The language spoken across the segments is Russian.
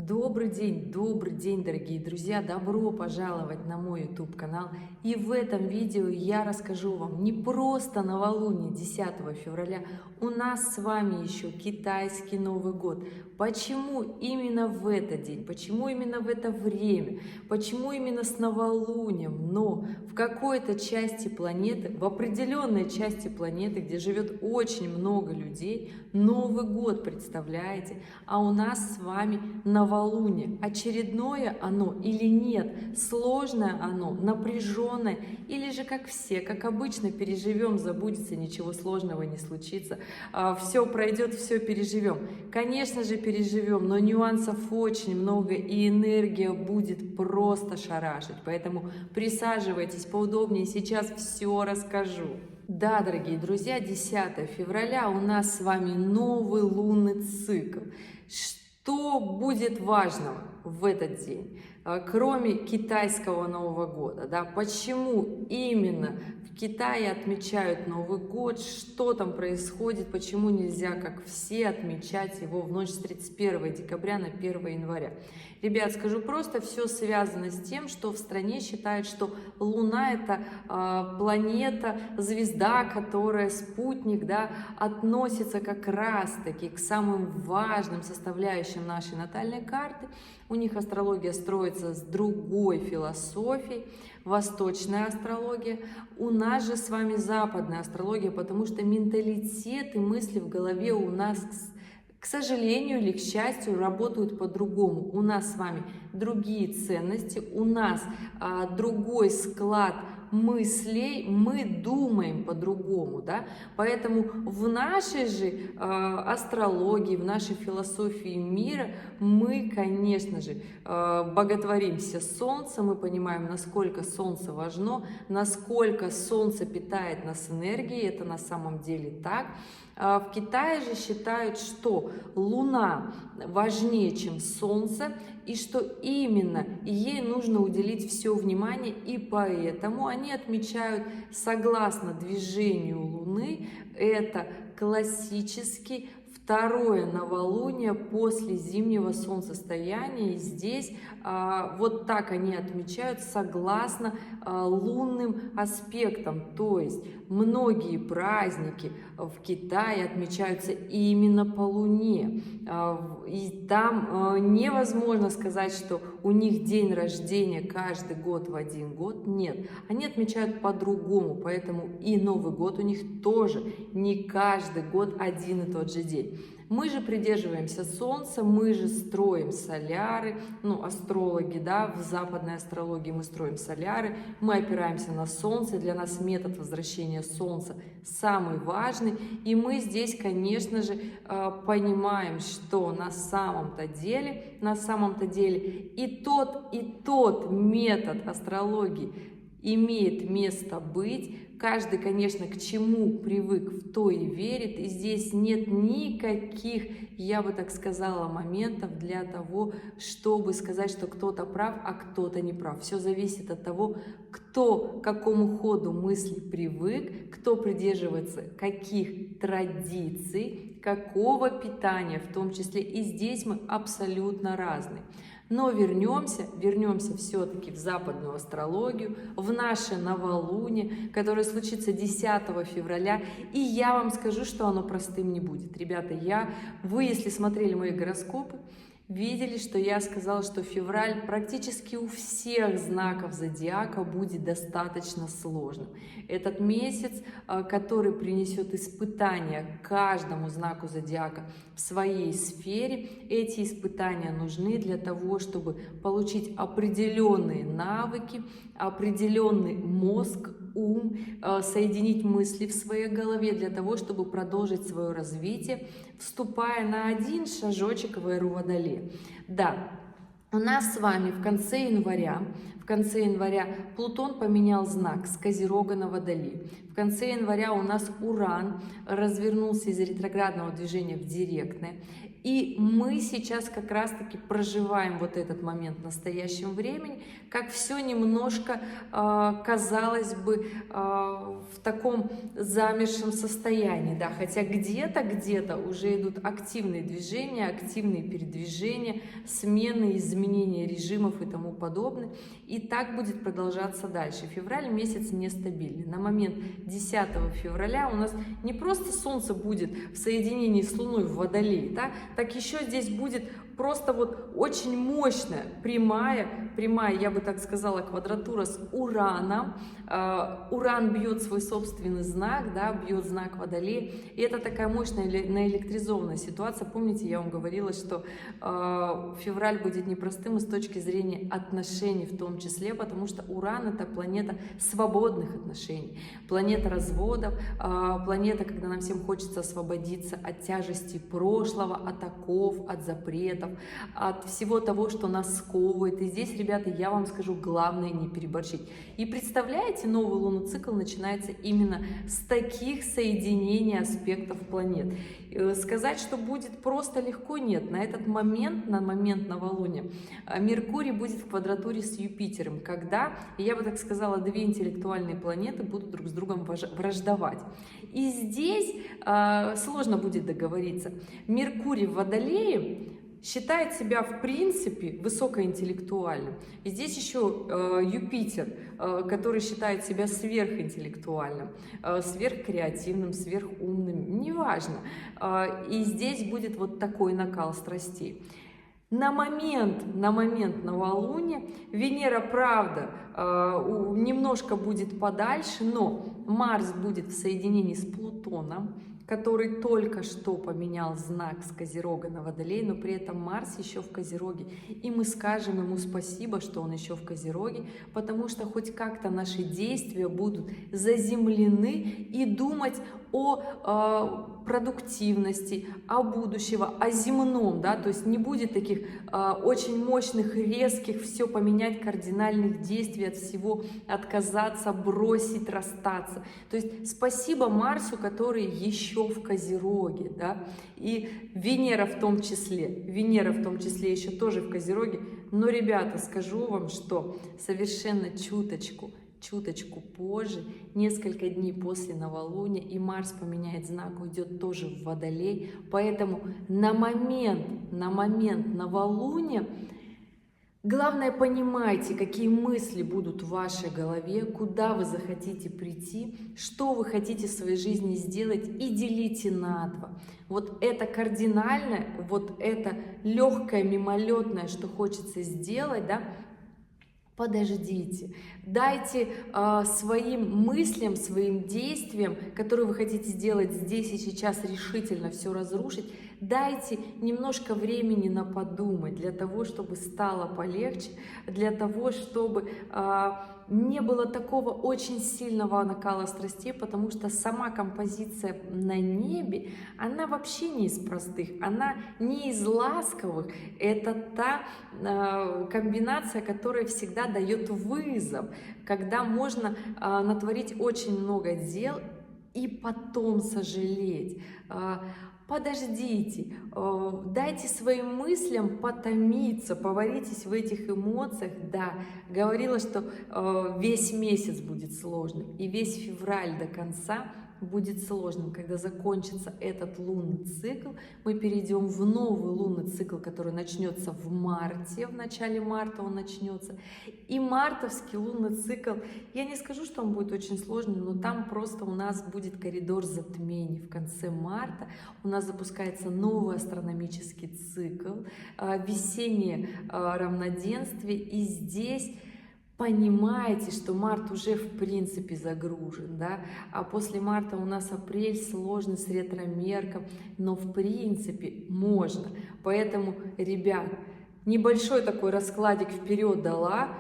Добрый день, дорогие друзья! Добро пожаловать на мой YouTube канал. И в этом видео я расскажу вам не просто новолуние 10 февраля, у нас с вами еще китайский Новый год. Почему именно в этот день, почему именно в это время, почему именно с новолунием, но в какой-то части планеты, в определенной части планеты, где живет очень много людей, Новый год, представляете? А у нас с вами новолуние. Очередное оно или нет? Сложное оно? Напряженное? Или же как все, как обычно, переживем, забудется, ничего сложного не случится, все пройдет, все переживем? Конечно же переживем, но нюансов очень много, и энергия будет просто шарашить. Поэтому присаживайтесь поудобнее, сейчас все расскажу. Да, дорогие друзья, 10 февраля у нас с вами новый лунный цикл. Что будет важного в этот день, кроме китайского Нового года? Да? Почему именно в Китае отмечают Новый год? Что там происходит? Почему нельзя, как все, отмечать его в ночь с 31 декабря на 1 января? Ребят, скажу просто, все связано с тем, что в стране считают, что Луна — это планета, звезда, которая, спутник, да, относится как раз-таки к самым важным составляющим нашей натальной карты. У них астрология строится с другой философией, восточная астрология. У нас же с вами западная астрология, потому что менталитет и мысли в голове у нас, к сожалению или к счастью, работают по-другому. У нас с вами другие ценности, у нас другой склад мыслей, мы думаем по-другому, да? Поэтому в нашей же астрологии, в нашей философии мира мы, конечно же, боготворимся Солнцем, мы понимаем, насколько Солнце важно, насколько Солнце питает нас энергией, это на самом деле так. В Китае же считают, что Луна важнее, чем Солнце, и что именно ей нужно уделить все внимание, и поэтому они отмечают, согласно движению Луны, это классический второе новолуние после зимнего солнцестояния. И здесь вот так они отмечают согласно лунным аспектам. То есть многие праздники в Китае отмечаются именно по Луне. И там невозможно сказать, что у них день рождения каждый год в один год. Нет, они отмечают по-другому. Поэтому и Новый год у них тоже не каждый год один и тот же день. Мы же придерживаемся Солнца, мы же строим соляры, ну, астрологи, да, в западной астрологии мы строим соляры, мы опираемся на Солнце, для нас метод возвращения Солнца самый важный, и мы здесь, конечно же, понимаем, что на самом-то деле и тот метод астрологии имеет место быть. Каждый, конечно, к чему привык, в то и верит. И здесь нет никаких, я бы так сказала, моментов для того, чтобы сказать, что кто-то прав, а кто-то не прав. Все зависит от того, кто к какому ходу мысли привык, кто придерживается каких традиций, какого питания в том числе. И здесь мы абсолютно разные. Но вернемся все-таки в западную астрологию, в наше новолуние, которое случится 10 февраля. И я вам скажу, что оно простым не будет. Ребята, вы, если смотрели мои гороскопы, видели, что я сказала, что февраль практически у всех знаков зодиака будет достаточно сложным. Этот месяц, который принесет испытания каждому знаку зодиака в своей сфере, эти испытания нужны для того, чтобы получить определенные навыки, определенный мозг, ум, соединить мысли в своей голове для того, чтобы продолжить свое развитие, вступая на один шажочек в эру Водолея. Да, у нас с вами в конце января Плутон поменял знак с Козерога на Водолей. В конце января у нас Уран развернулся из ретроградного движения в директное. И мы сейчас как раз-таки проживаем вот этот момент в настоящем времени, как все немножко, казалось бы, в таком замершем состоянии, да, хотя где-то уже идут активные движения, активные передвижения, смены, изменения режимов и тому подобное. И так будет продолжаться дальше. Февраль месяц нестабильный. На момент 10 февраля у нас не просто Солнце будет в соединении с Луной в Водолее, да, так еще здесь будет просто вот очень мощная прямая, я бы так сказала, квадратура с Ураном. Уран бьет свой собственный знак, да, бьет знак Водолея. И это такая мощная наэлектризованная ситуация. Помните, я вам говорила, что февраль будет непростым и с точки зрения отношений в том числе, потому что Уран — это планета свободных отношений, планета разводов, планета, когда нам всем хочется освободиться от тяжести прошлого, от оков, от запретов, от всего того, что нас сковывает. И здесь, ребята, я вам скажу, главное не переборщить. И представляете, новый лунный цикл начинается именно с таких соединений аспектов планет. Сказать, что будет просто легко, нет. На этот момент, на момент новолуния, Меркурий будет в квадратуре с Юпитером, когда, я бы так сказала, две интеллектуальные планеты будут друг с другом враждовать. И здесь сложно будет договориться. Меркурий в Водолее считает себя в принципе высокоинтеллектуальным. И здесь еще Юпитер, который считает себя сверхинтеллектуальным, сверхкреативным, сверхумным, неважно. И здесь будет вот такой накал страстей. На момент новолуния Венера, правда, немножко будет подальше, но Марс будет в соединении с Плутоном, который только что поменял знак с Козерога на Водолей, но при этом Марс еще в Козероге. И мы скажем ему спасибо, что он еще в Козероге, потому что хоть как-то наши действия будут заземлены и думать о продуктивности, о будущем, о земном, да, то есть не будет таких очень мощных, резких, все поменять, кардинальных действий, от всего отказаться, бросить, расстаться. То есть спасибо Марсу, который еще в Козероге, да, и Венера в том числе еще тоже в Козероге. Но, ребята, скажу вам, что совершенно чуточку позже, несколько дней после новолуния, и Марс поменяет знак, уйдет тоже в Водолей. Поэтому на момент новолуния главное, понимайте, какие мысли будут в вашей голове, куда вы захотите прийти, что вы хотите в своей жизни сделать, и делите на два. Вот это кардинальное, вот это легкое, мимолетное, что хочется сделать, да, подождите, дайте своим мыслям, своим действиям, которые вы хотите сделать здесь и сейчас, решительно все разрушить, дайте немножко времени на подумать, для того, чтобы стало полегче, для того, чтобы не было такого очень сильного накала страстей, потому что сама композиция на небе, она вообще не из простых, она не из ласковых, это та комбинация, которая всегда дает вызов, когда можно натворить очень много дел и потом сожалеть. Подождите, дайте своим мыслям потомиться, поваритесь в этих эмоциях. Да, говорила, что весь месяц будет сложным, и весь февраль до конца будет сложным. Когда закончится этот лунный цикл, мы перейдем в новый лунный цикл, который начнется в марте, в начале марта он начнется. И мартовский лунный цикл, я не скажу, что он будет очень сложным, но там просто у нас будет коридор затмений. В конце марта у нас запускается новый астрономический цикл, весеннее равноденствие, и здесь понимаете, что март уже в принципе загружен, да, а после марта у нас апрель сложный с ретро-мерком, но в принципе можно. Поэтому, ребят, небольшой такой раскладик вперед дала,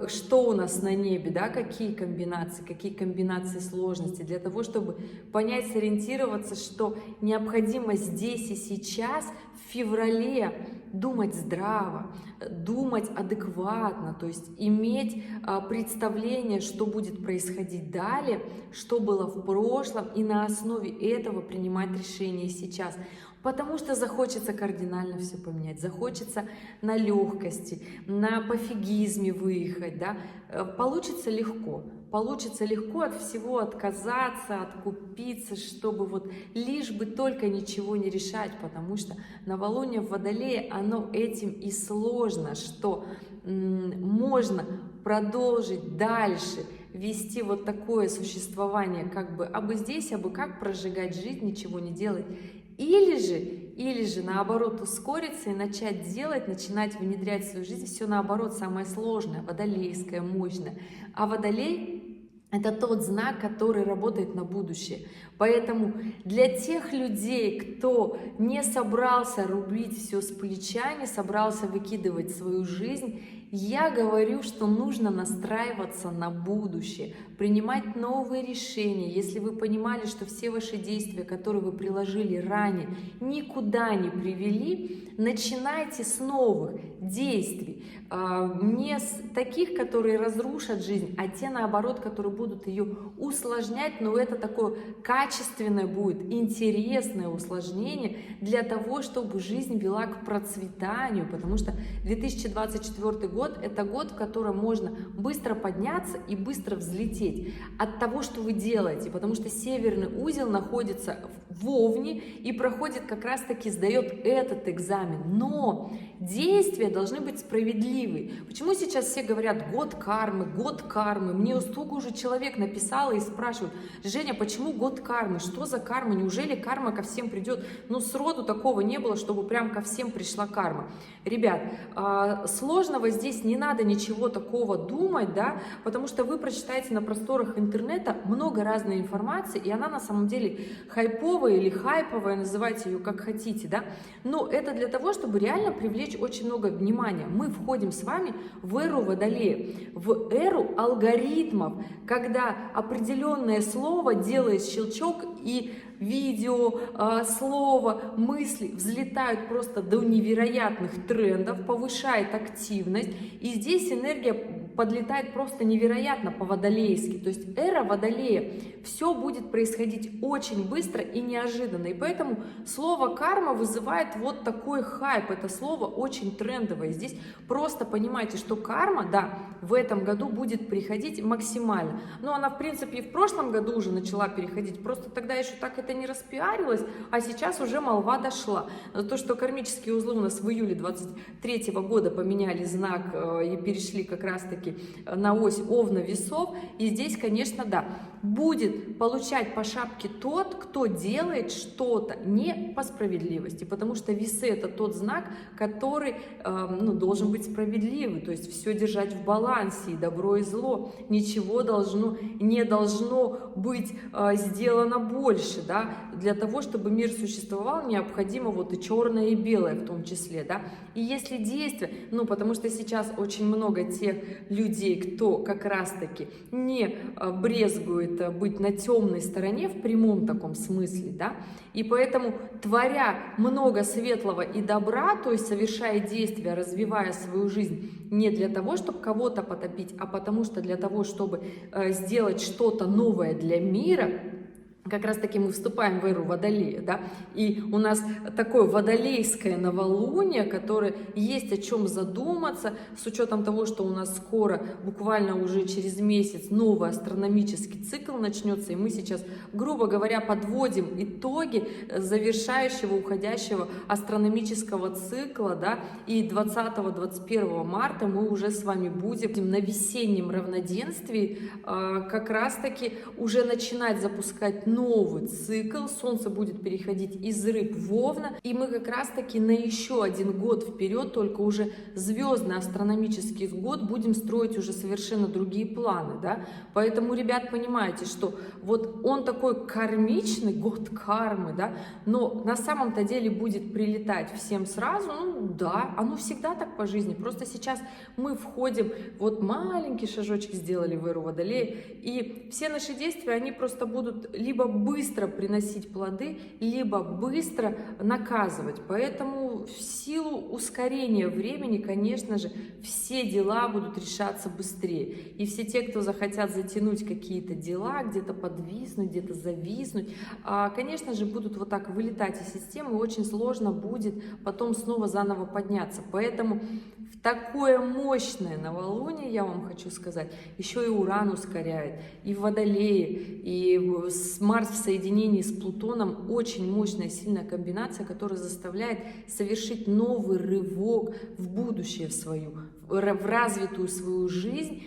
что у нас на небе, да, какие комбинации сложности, для того, чтобы понять, сориентироваться, что необходимо здесь и сейчас, в феврале, думать здраво, думать адекватно, то есть иметь представление, что будет происходить далее, что было в прошлом, и на основе этого принимать решения сейчас. Потому что захочется кардинально все поменять, захочется на легкости, на пофигизме выехать, да, получится легко от всего отказаться, откупиться, чтобы вот лишь бы только ничего не решать, потому что новолуние в Водолее, оно этим и сложно, что можно продолжить дальше вести вот такое существование, как бы абы здесь, абы как прожигать жизнь, ничего не делать. Или же наоборот ускориться и начать делать, начинать внедрять в свою жизнь все наоборот, самое сложное, водолейское, мощное. А Водолей — это тот знак, который работает на будущее. Поэтому для тех людей, кто не собрался рубить все с плеча, не собрался выкидывать свою жизнь, я говорю, что нужно настраиваться на будущее, принимать новые решения. Если вы понимали, что все ваши действия, которые вы приложили ранее, никуда не привели, начинайте с новых действий. Не с таких, которые разрушат жизнь, а те, наоборот, которые будут ее усложнять, но это такое качественное будет, интересное усложнение для того, чтобы жизнь вела к процветанию, потому что 2024 год — это год, в котором можно быстро подняться и быстро взлететь от того, что вы делаете, потому что северный узел находится в Овне и проходит как раз-таки, сдает этот экзамен, но действия должны быть справедливы. Почему сейчас все говорят год кармы, год кармы? Мне столько уже человек написало и спрашивают: Женя, почему год кармы? Что за карма? Неужели карма ко всем придет? Ну, сроду такого не было, чтобы прям ко всем пришла карма. Ребят, сложного здесь не надо ничего такого думать, да, потому что вы прочитаете на просторах интернета много разной информации, и она на самом деле хайповая или хайповая, называйте ее как хотите, да, но это для того, чтобы реально привлечь очень много внимания. Мы входим с вами в эру Водолея, в эру алгоритмов, когда определенное слово делает щелчок, и видео, слово, мысли взлетают просто до невероятных трендов, повышает активность, и здесь энергия подлетает просто невероятно по-водолейски. То есть эра Водолея, все будет происходить очень быстро и неожиданно, и поэтому слово карма вызывает вот такой хайп. Это слово очень трендовое. Здесь просто понимайте, что карма, да, в этом году будет приходить максимально. Но она, в принципе, и в прошлом году уже начала переходить, просто тогда еще так это не распиарилось, а сейчас уже молва дошла. То, что кармические узлы у нас в июле 2023 года поменяли знак и перешли как раз-таки на ось Овна Весов, и здесь, конечно, да, будет получать по шапке тот, кто делает что-то не по справедливости, потому что весы — это тот знак, который должен быть справедливый, то есть все держать в балансе, и добро, и зло, ничего не должно быть сделано больше, да, для того, чтобы мир существовал, необходимо вот и черное, и белое в том числе, да, и если действия, потому что сейчас очень много тех людей, кто как раз-таки не брезгует быть на темной стороне в прямом таком смысле, да, и поэтому, творя много светлого и добра, то есть совершая действия, развивая свою жизнь не для того, чтобы кого-то потопить, а потому что для того, чтобы сделать что-то новое для мира, как раз таки мы вступаем в эру Водолея, да, и у нас такое водолейское новолуние, которое есть о чем задуматься, с учетом того, что у нас скоро, буквально уже через месяц, новый астрономический цикл начнется, и мы сейчас, грубо говоря, подводим итоги завершающего, уходящего астрономического цикла, да, и 20-21 марта мы уже с вами будем на весеннем равноденствии как раз таки уже начинать запускать новый цикл. Солнце будет переходить из Рыб в Овна, и мы как раз таки на еще один год вперед, только уже звездный астрономический год, будем строить уже совершенно другие планы, да. Поэтому, ребят, понимаете, что вот он такой кармичный, год кармы, да, но на самом-то деле будет прилетать всем сразу. Да, оно всегда так по жизни, просто сейчас мы входим, вот маленький шажочек сделали в эру Водолея, и все наши действия, они просто будут либо быстро приносить плоды, либо быстро наказывать. Поэтому в силу ускорения времени, конечно же, все дела будут решаться быстрее. И все те, кто захотят затянуть какие-то дела, где-то подвиснуть, где-то зависнуть, конечно же, будут вот так вылетать из системы, очень сложно будет потом снова заново подняться. Поэтому в такое мощное новолуние, я вам хочу сказать, еще и Уран ускоряет, и в Водолее, и Марс в соединении с Плутоном, очень мощная, сильная комбинация, которая заставляет совершить новый рывок в будущее свою, в развитую свою жизнь,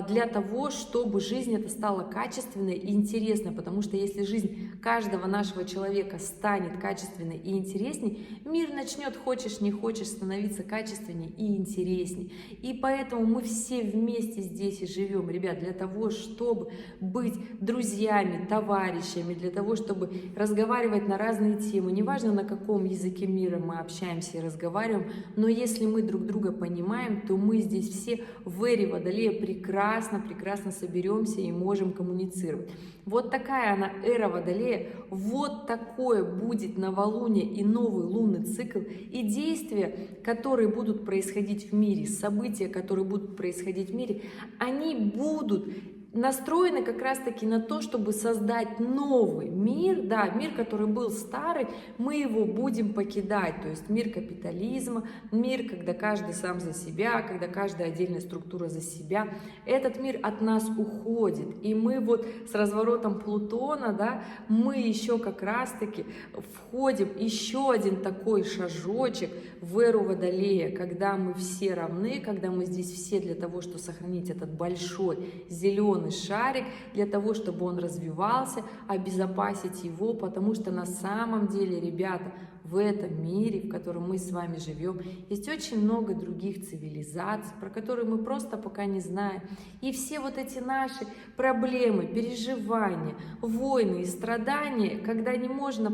для того, чтобы жизнь эта стала качественной и интересной, потому что если жизнь каждого нашего человека станет качественной и интересней, мир начнет, хочешь не хочешь, становиться качественней и интересней. И поэтому мы все вместе здесь и живем, ребят, для того, чтобы быть друзьями, товарищами, для того, чтобы разговаривать на разные темы, неважно на каком языке мира мы общаемся и разговариваем, но если мы друг друга понимаем, то мы здесь все в эре Водолея прекрасно соберемся и можем коммуницировать. Вот такая она эра Водолея, вот такое будет новолуние и новый лунный цикл, и действия, которые будут происходить в мире, события, которые будут происходить в мире, они будут настроены как раз-таки на то, чтобы создать новый мир, да, мир, который был старый, мы его будем покидать, то есть мир капитализма, мир, когда каждый сам за себя, когда каждая отдельная структура за себя, этот мир от нас уходит, и мы вот с разворотом Плутона, да, мы еще как раз-таки входим, еще один такой шажочек в эру Водолея, когда мы все равны, когда мы здесь все для того, чтобы сохранить этот большой зеленый шарик, для того, чтобы он развивался, обезопасить его, потому что на самом деле, ребята, в этом мире, в котором мы с вами живем, есть очень много других цивилизаций, про которые мы просто пока не знаем. И все вот эти наши проблемы, переживания, войны и страдания, когда невозможно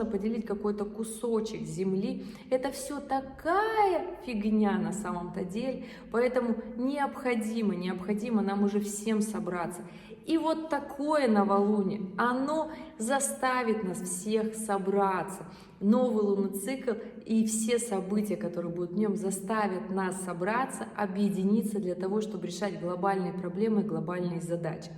поделить какой-то кусочек земли, это все такая фигня на самом-то деле. Поэтому необходимо нам уже всем собраться. И вот такое новолуние, оно заставит нас всех собраться. Новый лунный цикл и все события, которые будут в нем, заставят нас собраться, объединиться для того, чтобы решать глобальные проблемы, глобальные задачи.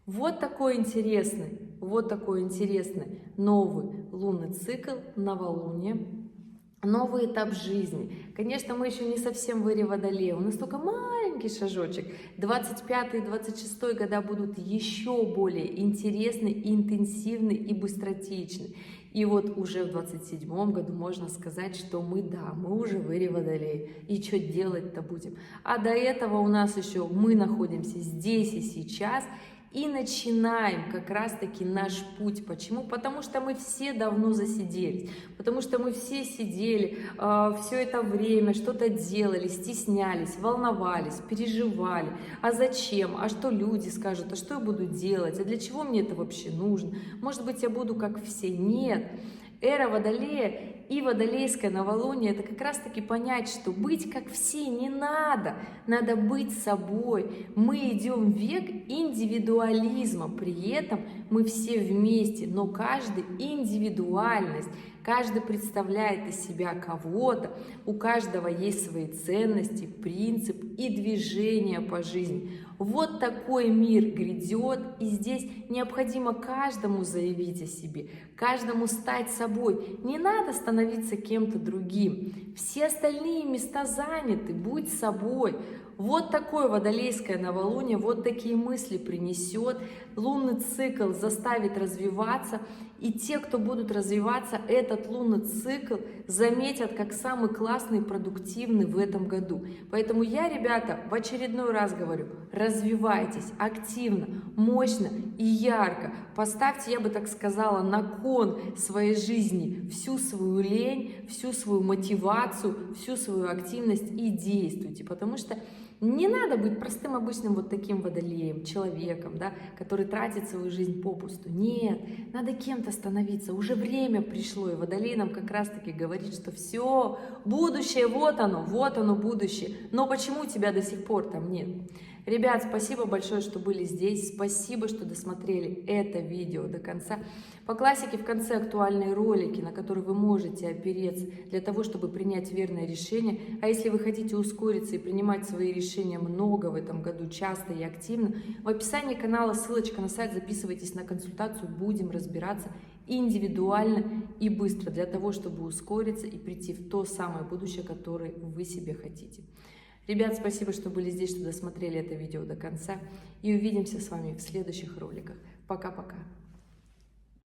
Вот такой интересный новый лунный цикл, новолуние. Новый этап жизни. Конечно, мы еще не совсем в эре Водолея, у нас только маленький шажочек. 25 и 26 года будут еще более интересны, интенсивны и быстротечны. И вот уже в 27 году можно сказать, что мы уже в эре Водолея. И что делать-то будем? А до этого у нас еще мы находимся здесь и сейчас. И начинаем как раз-таки наш путь. Почему? Потому что мы все давно засиделись. Потому что мы все сидели все это время, что-то делали, стеснялись, волновались, переживали. А зачем? А что люди скажут? А что я буду делать? А для чего мне это вообще нужно? Может быть, я буду как все? Нет. Эра Водолея и водолейское новолуние — это как раз-таки понять, что быть как все не надо, надо быть собой. Мы идем в век индивидуализма, при этом мы все вместе, но каждый индивидуальность. Каждый представляет из себя кого-то, у каждого есть свои ценности, принцип и движение по жизни. Вот такой мир грядет, и здесь необходимо каждому заявить о себе, каждому стать собой. Не надо становиться кем-то другим. Все остальные места заняты, будь собой. Вот такое водолейское новолуние, вот такие мысли принесет. Лунный цикл заставит развиваться. И те, кто будут развиваться, этот лунный цикл заметят как самый классный и продуктивный в этом году. Поэтому я, ребята, в очередной раз говорю, развивайтесь активно, мощно и ярко. Поставьте, я бы так сказала, на кон своей жизни всю свою лень, всю свою мотивацию, всю свою активность и действуйте. Потому что не надо быть простым, обычным вот таким водолеем, человеком, да, который тратит свою жизнь попусту. Нет, надо кем-то становиться. Уже время пришло, и водолей нам как раз-таки говорит, что все, будущее, вот оно будущее. Но почему у тебя до сих пор там нет? Ребят, спасибо большое, что были здесь. Спасибо, что досмотрели это видео до конца. По классике в конце актуальные ролики, на которые вы можете опереться для того, чтобы принять верное решение. А если вы хотите ускориться и принимать свои решения много в этом году, часто и активно, в описании канала ссылочка на сайт, записывайтесь на консультацию, будем разбираться индивидуально и быстро для того, чтобы ускориться и прийти в то самое будущее, которое вы себе хотите. Ребят, спасибо, что были здесь, что досмотрели это видео до конца. И увидимся с вами в следующих роликах. Пока-пока.